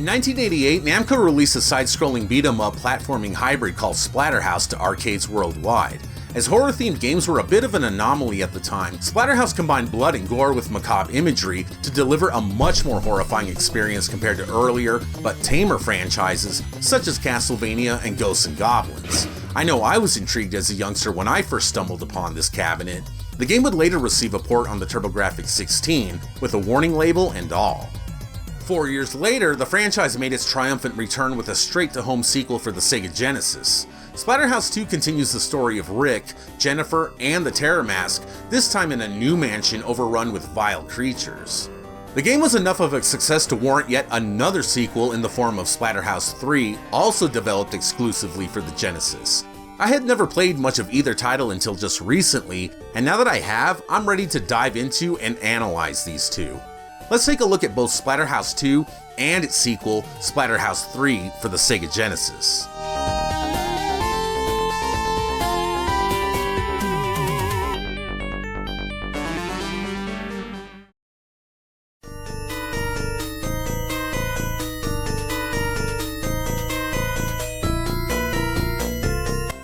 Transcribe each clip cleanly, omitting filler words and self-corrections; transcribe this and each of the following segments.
In 1988, Namco released a side-scrolling beat-em-up platforming hybrid called Splatterhouse to arcades worldwide. As horror-themed games were a bit of an anomaly at the time, Splatterhouse combined blood and gore with macabre imagery to deliver a much more horrifying experience compared to earlier, but tamer franchises such as Castlevania and Ghosts and Goblins. I know I was intrigued as a youngster when I first stumbled upon this cabinet. The game would later receive a port on the TurboGrafx-16, with a warning label and all. 4 years later, the franchise made its triumphant return with a straight-to-home sequel for the Sega Genesis. Splatterhouse 2 continues the story of Rick, Jennifer, and the Terror Mask, this time in a new mansion overrun with vile creatures. The game was enough of a success to warrant yet another sequel in the form of Splatterhouse 3, also developed exclusively for the Genesis. I had never played much of either title until just recently, and now that I have, I'm ready to dive into and analyze these two. Let's take a look at both Splatterhouse 2 and its sequel, Splatterhouse 3 for the Sega Genesis.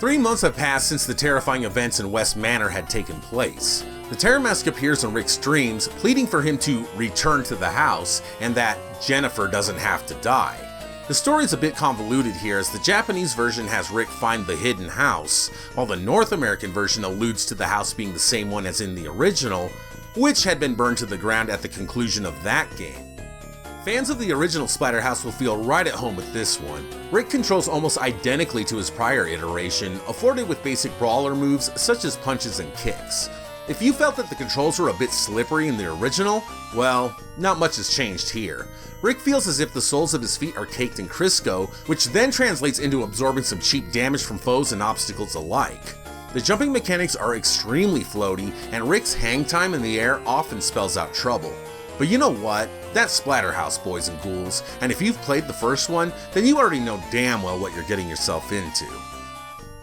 Three months have passed since the terrifying events in West Manor had taken place. The Terror Mask appears in Rick's dreams, pleading for him to return to the house and that Jennifer doesn't have to die. The story's a bit convoluted here, as the Japanese version has Rick find the hidden house, while the North American version alludes to the house being the same one as in the original, which had been burned to the ground at the conclusion of that game. Fans of the original Splatterhouse will feel right at home with this one. Rick controls almost identically to his prior iteration, afforded with basic brawler moves such as punches and kicks. If you felt that the controls were a bit slippery in the original, well, not much has changed here. Rick feels as if the soles of his feet are caked in Crisco, which then translates into absorbing some cheap damage from foes and obstacles alike. The jumping mechanics are extremely floaty, and Rick's hang time in the air often spells out trouble. But you know what? That's Splatterhouse, boys and ghouls, and if you've played the first one, then you already know damn well what you're getting yourself into.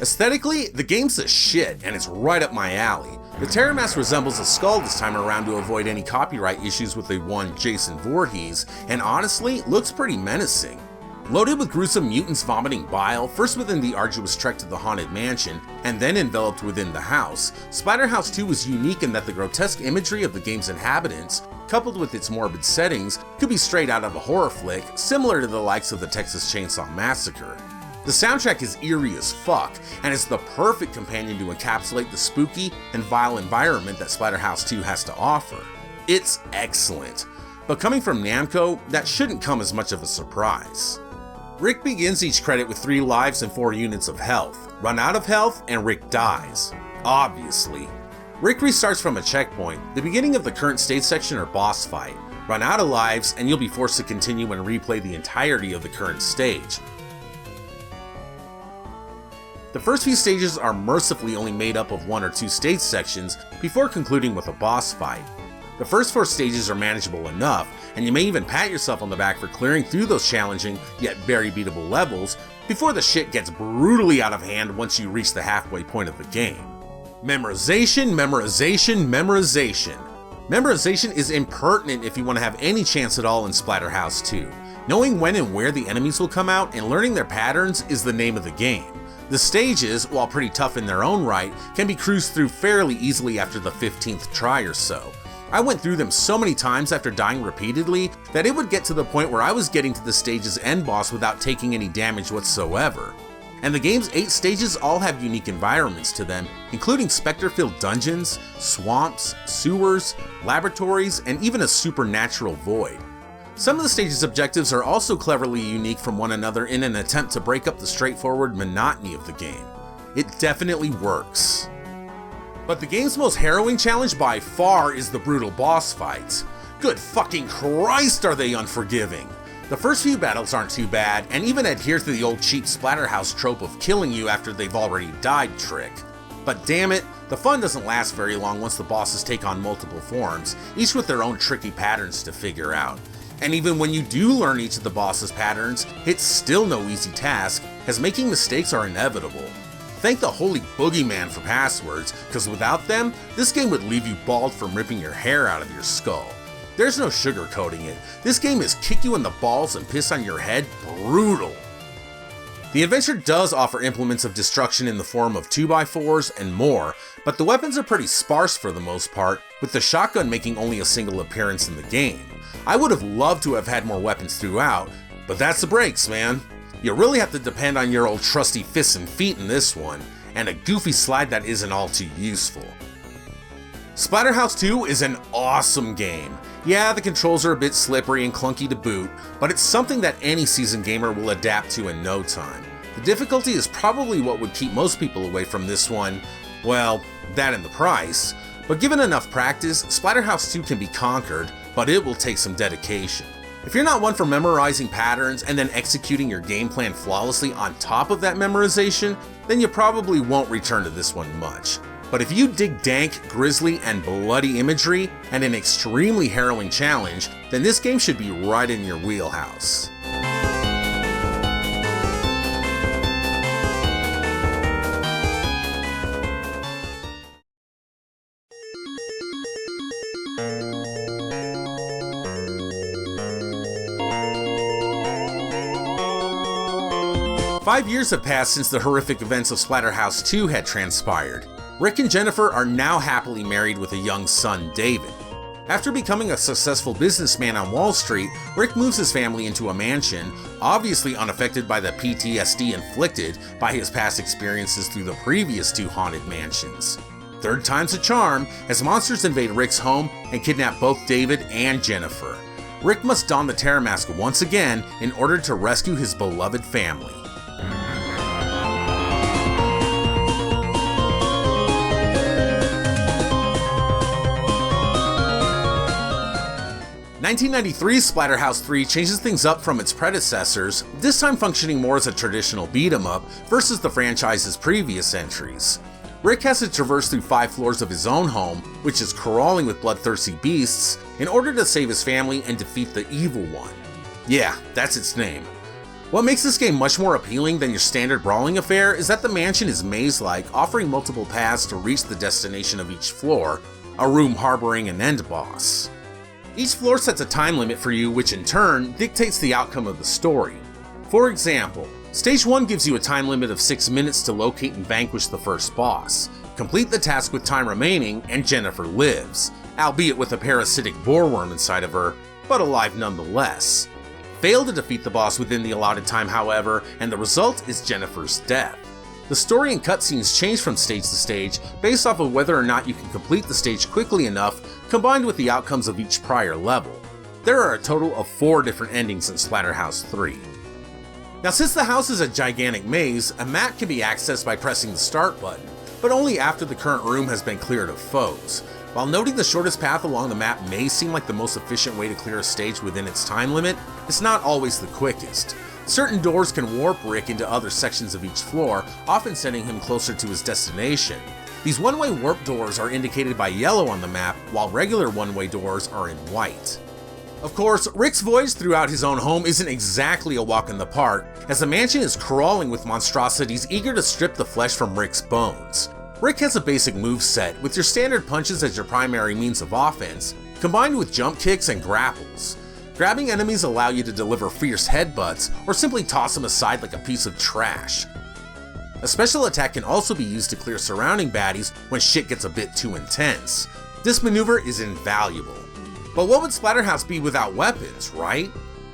Aesthetically, the game's the shit, and it's right up my alley. The Terror Mask resembles a skull this time around to avoid any copyright issues with the one Jason Voorhees, and honestly, looks pretty menacing. Loaded with gruesome mutants vomiting bile, first within the arduous trek to the haunted mansion, and then enveloped within the house, Splatterhouse 2 was unique in that the grotesque imagery of the game's inhabitants, coupled with its morbid settings, could be straight out of a horror flick, similar to the likes of the Texas Chainsaw Massacre. The soundtrack is eerie as fuck, and is the perfect companion to encapsulate the spooky and vile environment that Splatterhouse 2 has to offer. It's excellent, but coming from Namco, that shouldn't come as much of a surprise. Rick begins each credit with 3 lives and 4 units of health. Run out of health, and Rick dies. Obviously. Rick restarts from a checkpoint, the beginning of the current stage section or boss fight. Run out of lives, and you'll be forced to continue and replay the entirety of the current stage. The first few stages are mercifully only made up of 1 or 2 stage sections before concluding with a boss fight. The first 4 stages are manageable enough, and you may even pat yourself on the back for clearing through those challenging yet very beatable levels before the shit gets brutally out of hand once you reach the halfway point of the game. Memorization, memorization, memorization. Memorization is impertinent if you want to have any chance at all in Splatterhouse 2. Knowing when and where the enemies will come out and learning their patterns is the name of the game. The stages, while pretty tough in their own right, can be cruised through fairly easily after the 15th try or so. I went through them so many times after dying repeatedly that it would get to the point where I was getting to the stage's end boss without taking any damage whatsoever. And the game's 8 stages all have unique environments to them, including specter-filled dungeons, swamps, sewers, laboratories, and even a supernatural void. Some of the stage's objectives are also cleverly unique from one another in an attempt to break up the straightforward monotony of the game. It definitely works. But the game's most harrowing challenge by far is the brutal boss fights. Good fucking Christ, are they unforgiving! The first few battles aren't too bad, and even adhere to the old cheap Splatterhouse trope of killing you after they've already died trick. But damn it, the fun doesn't last very long once the bosses take on multiple forms, each with their own tricky patterns to figure out. And even when you do learn each of the boss's patterns, it's still no easy task, as making mistakes are inevitable. Thank the holy boogeyman for passwords, because without them, this game would leave you bald from ripping your hair out of your skull. There's no sugarcoating it. This game is kick you in the balls and piss on your head brutal. The adventure does offer implements of destruction in the form of 2x4s and more, but the weapons are pretty sparse for the most part, with the shotgun making only a single appearance in the game. I would have loved to have had more weapons throughout, but that's the breaks, man. You really have to depend on your old trusty fists and feet in this one, and a goofy slide that isn't all too useful. Splatterhouse 2 is an awesome game. Yeah, the controls are a bit slippery and clunky to boot, but it's something that any seasoned gamer will adapt to in no time. The difficulty is probably what would keep most people away from this one, well, that and the price, but given enough practice, Splatterhouse 2 can be conquered, but it will take some dedication. If you're not one for memorizing patterns and then executing your game plan flawlessly on top of that memorization, then you probably won't return to this one much. But if you dig dank, grisly, and bloody imagery, and an extremely harrowing challenge, then this game should be right in your wheelhouse. Five years have passed since the horrific events of Splatterhouse 2 had transpired. Rick and Jennifer are now happily married with a young son, David. After becoming a successful businessman on Wall Street, Rick moves his family into a mansion, obviously unaffected by the PTSD inflicted by his past experiences through the previous two haunted mansions. Third time's a charm, as monsters invade Rick's home and kidnap both David and Jennifer. Rick must don the terror mask once again in order to rescue his beloved family. 1993's Splatterhouse 3 changes things up from its predecessors, this time functioning more as a traditional beat-em-up versus the franchise's previous entries. Rick has to traverse through 5 floors of his own home, which is crawling with bloodthirsty beasts, in order to save his family and defeat the Evil One. Yeah, that's its name. What makes this game much more appealing than your standard brawling affair is that the mansion is maze-like, offering multiple paths to reach the destination of each floor, a room harboring an end boss. Each floor sets a time limit for you, which in turn dictates the outcome of the story. For example, Stage 1 gives you a time limit of 6 minutes to locate and vanquish the first boss. Complete the task with time remaining, and Jennifer lives, albeit with a parasitic boreworm inside of her, but alive nonetheless. Fail to defeat the boss within the allotted time, however, and the result is Jennifer's death. The story and cutscenes change from stage to stage based off of whether or not you can complete the stage quickly enough, combined with the outcomes of each prior level. There are a total of 4 different endings in Splatterhouse 3. Now, since the house is a gigantic maze, a map can be accessed by pressing the start button, but only after the current room has been cleared of foes. While noting the shortest path along the map may seem like the most efficient way to clear a stage within its time limit, it's not always the quickest. Certain doors can warp Rick into other sections of each floor, often sending him closer to his destination. These one-way warp doors are indicated by yellow on the map, while regular one-way doors are in white. Of course, Rick's voyage throughout his own home isn't exactly a walk in the park, as the mansion is crawling with monstrosities eager to strip the flesh from Rick's bones. Rick has a basic moveset, with your standard punches as your primary means of offense, combined with jump kicks and grapples. Grabbing enemies allow you to deliver fierce headbutts, or simply toss them aside like a piece of trash. A special attack can also be used to clear surrounding baddies when shit gets a bit too intense. This maneuver is invaluable. But what would Splatterhouse be without weapons, right?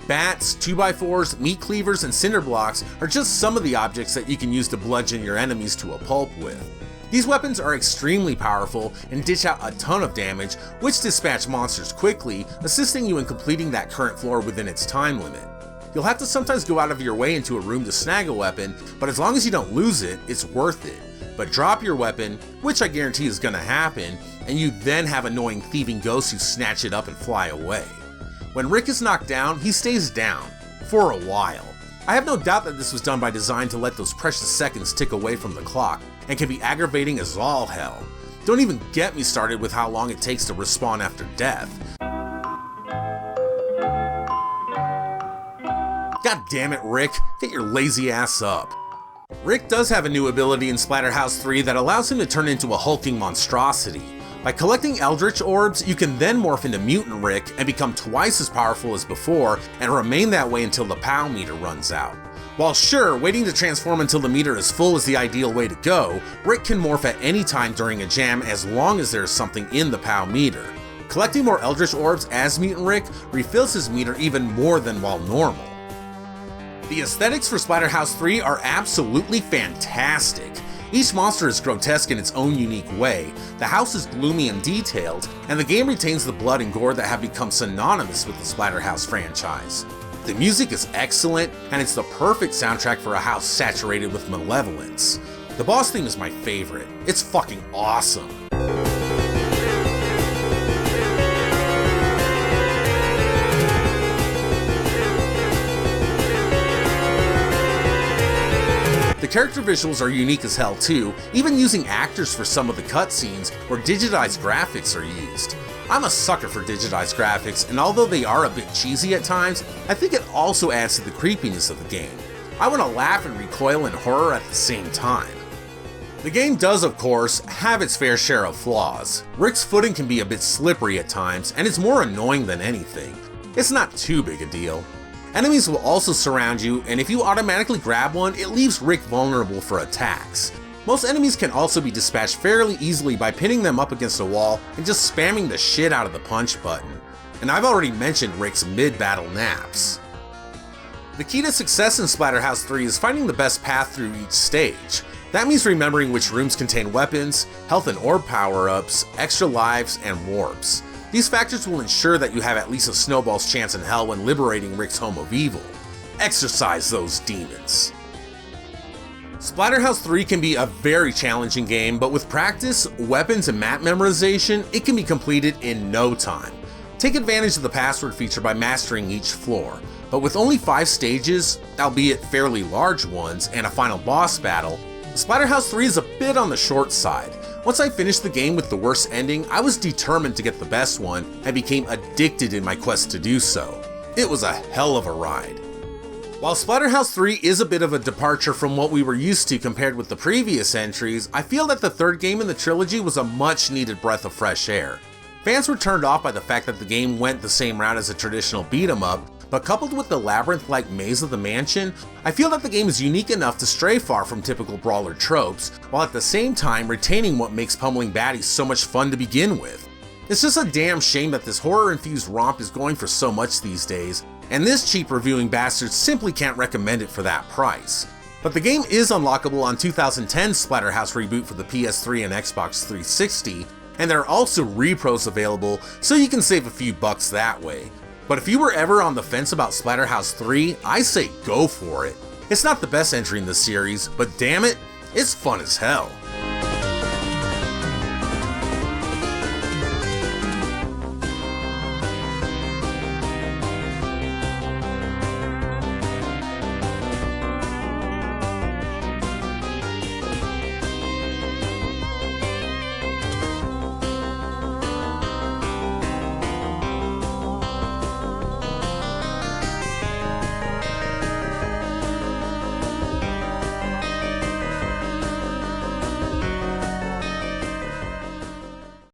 Bats, 2x4s, meat cleavers, and cinder blocks are just some of the objects that you can use to bludgeon your enemies to a pulp with. These weapons are extremely powerful and dish out a ton of damage, which dispatch monsters quickly, assisting you in completing that current floor within its time limit. You'll have to sometimes go out of your way into a room to snag a weapon, but as long as you don't lose it, it's worth it. But drop your weapon, which I guarantee is gonna happen, and you then have annoying thieving ghosts who snatch it up and fly away. When Rick is knocked down, he stays down, for a while. I have no doubt that this was done by design to let those precious seconds tick away from the clock, and can be aggravating as all hell. Don't even get me started with how long it takes to respawn after death. God damn it, Rick, get your lazy ass up. Rick does have a new ability in Splatterhouse 3 that allows him to turn into a hulking monstrosity. By collecting Eldritch Orbs, you can then morph into Mutant Rick and become twice as powerful as before and remain that way until the POW meter runs out. While sure, waiting to transform until the meter is full is the ideal way to go, Rick can morph at any time during a jam as long as there is something in the POW meter. Collecting more Eldritch Orbs as Mutant Rick refills his meter even more than while normal. The aesthetics for Splatterhouse 3 are absolutely fantastic. Each monster is grotesque in its own unique way, the house is gloomy and detailed, and the game retains the blood and gore that have become synonymous with the Splatterhouse franchise. The music is excellent, and it's the perfect soundtrack for a house saturated with malevolence. The boss theme is my favorite. It's fucking awesome. The character visuals are unique as hell too, even using actors for some of the cutscenes where digitized graphics are used. I'm a sucker for digitized graphics, and although they are a bit cheesy at times, I think it also adds to the creepiness of the game. I want to laugh and recoil in horror at the same time. The game does, of course, have its fair share of flaws. Rick's footing can be a bit slippery at times, and it's more annoying than anything. It's not too big a deal. Enemies will also surround you, and if you automatically grab one, it leaves Rick vulnerable for attacks. Most enemies can also be dispatched fairly easily by pinning them up against a wall and just spamming the shit out of the punch button. And I've already mentioned Rick's mid-battle naps. The key to success in Splatterhouse 3 is finding the best path through each stage. That means remembering which rooms contain weapons, health and orb power-ups, extra lives, and warps. These factors will ensure that you have at least a snowball's chance in hell when liberating Rick's home of evil. Exorcise those demons. Splatterhouse 3 can be a very challenging game, but with practice, weapons, and map memorization, it can be completed in no time. Take advantage of the password feature by mastering each floor, but with only 5 stages, albeit fairly large ones, and a final boss battle, Splatterhouse 3 is a bit on the short side. Once I finished the game with the worst ending, I was determined to get the best one and became addicted in my quest to do so. It was a hell of a ride. While Splatterhouse 3 is a bit of a departure from what we were used to compared with the previous entries, I feel that the third game in the trilogy was a much needed breath of fresh air. Fans were turned off by the fact that the game went the same route as a traditional beat-em-up, but coupled with the labyrinth-like maze of the mansion, I feel that the game is unique enough to stray far from typical brawler tropes, while at the same time retaining what makes pummeling baddies so much fun to begin with. It's just a damn shame that this horror-infused romp is going for so much these days, and this cheap reviewing bastard simply can't recommend it for that price. But the game is unlockable on 2010's Splatterhouse reboot for the PS3 and Xbox 360, and there are also repros available, so you can save a few bucks that way. But if you were ever on the fence about Splatterhouse 3, I say go for it. It's not the best entry in the series, but damn it, it's fun as hell.